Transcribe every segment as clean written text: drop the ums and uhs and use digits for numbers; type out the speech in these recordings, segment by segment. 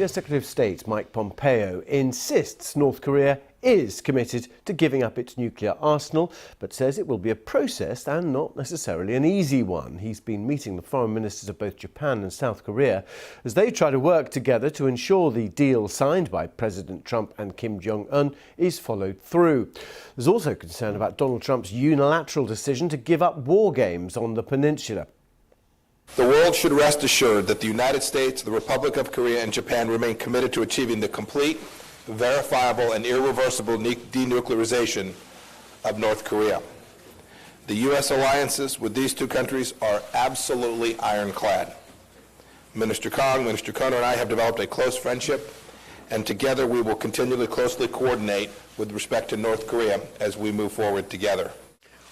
US Secretary of State Mike Pompeo insists North Korea is committed to giving up its nuclear arsenal, but says it will be a process and not necessarily an easy one. He's been meeting the foreign ministers of both Japan and South Korea as they try to work together to ensure the deal signed by President Trump and Kim Jong-un is followed through. There's also concern about Donald Trump's unilateral decision to give up war games on the peninsula. The world should rest assured that the United States, the Republic of Korea, and Japan remain committed to achieving the complete, verifiable, and irreversible denuclearization of North Korea. The U.S. alliances with these two countries are absolutely ironclad. Minister Kong, Minister Kono, and I have developed a close friendship, and together we will continually closely coordinate with respect to North Korea as we move forward together.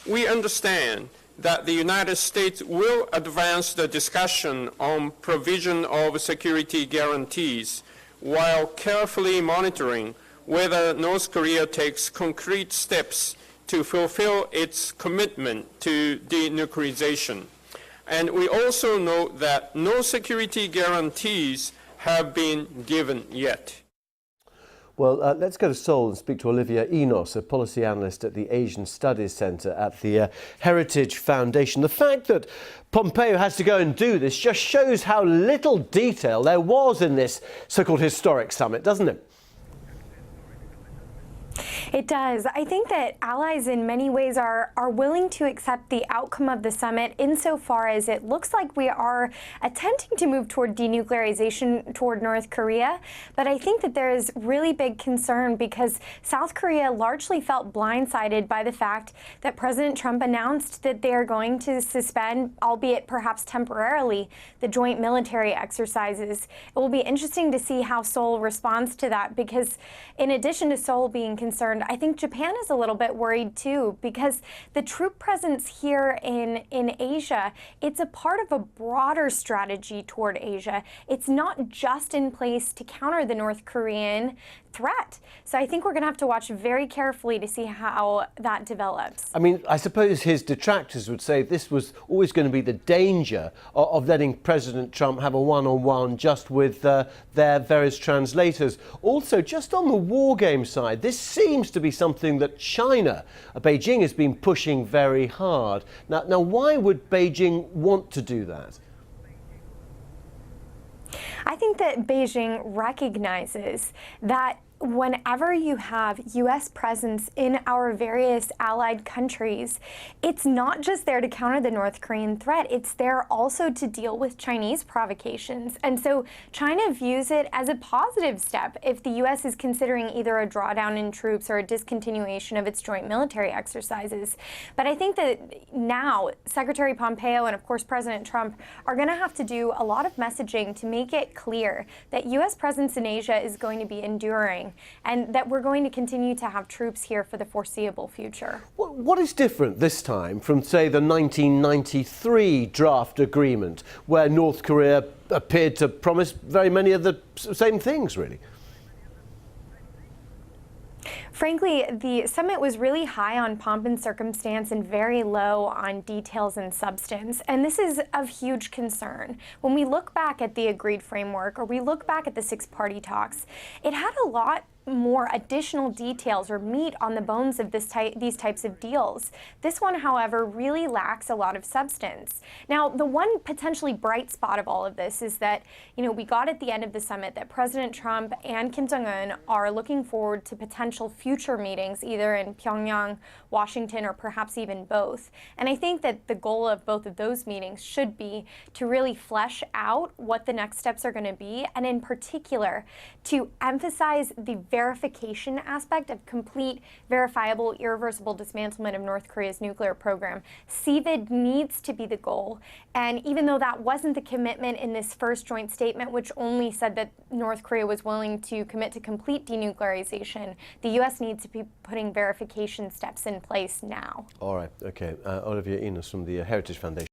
We understand that the United States will advance the discussion on provision of security guarantees while carefully monitoring whether North Korea takes concrete steps to fulfill its commitment to denuclearization. And we also note that no security guarantees have been given yet. Well, let's go to Seoul and speak to Olivia Enos, a policy analyst at the Asian Studies Centre at the Heritage Foundation. The fact that Pompeo has to go and do this just shows how little detail there was in this so-called historic summit, doesn't it? It does. I think that allies in many ways are willing to accept the outcome of the summit insofar as it looks like we are attempting to move toward denuclearization toward North Korea. But I think that there is really big concern because South Korea largely felt blindsided by the fact that President Trump announced that they are going to suspend, albeit perhaps temporarily, the joint military exercises. It will be interesting to see how Seoul responds to that because in addition to Seoul being concerned, I think Japan is a little bit worried too because the troop presence here in Asia, it's a part of a broader strategy toward Asia. It's not just in place to counter the North Korean threat. So I think we're going to have to watch very carefully to see how that develops. I mean, I suppose his detractors would say this was always going to be the danger of letting President Trump have a one-on-one just with their various translators. Also, just on the war game side, this seems to be something that China, Beijing, has been pushing very hard. Now, why would Beijing want to do that? I think that Beijing recognizes that whenever you have U.S. presence in our various allied countries, it's not just there to counter the North Korean threat, it's there also to deal with Chinese provocations. And so China views it as a positive step if the U.S. is considering either a drawdown in troops or a discontinuation of its joint military exercises. But I think that now Secretary Pompeo and, of course, President Trump are going to have to do a lot of messaging to make it clear that U.S. presence in Asia is going to be enduring and that we're going to continue to have troops here for the foreseeable future. What is different this time from, say, the 1993 draft agreement, where North Korea appeared to promise very many of the same things, really? Frankly, the summit was really high on pomp and circumstance and very low on details and substance. And this is of huge concern. When we look back at the agreed framework or we look back at the six-party talks, it had a lot more additional details or meat on the bones of these types of deals. This one, however, really lacks a lot of substance. Now, the one potentially bright spot of all of this is that, we got at the end of the summit that President Trump and Kim Jong-un are looking forward to potential future meetings, either in Pyongyang, Washington, or perhaps even both. And I think that the goal of both of those meetings should be to really flesh out what the next steps are going to be, and in particular, to emphasize the verification aspect of complete, verifiable, irreversible dismantlement of North Korea's nuclear program. CVID needs to be the goal. And even though that wasn't the commitment in this first joint statement, which only said that North Korea was willing to commit to complete denuclearization, the U.S. needs to be putting verification steps in place now. All right. Okay. Olivia Enos from the Heritage Foundation.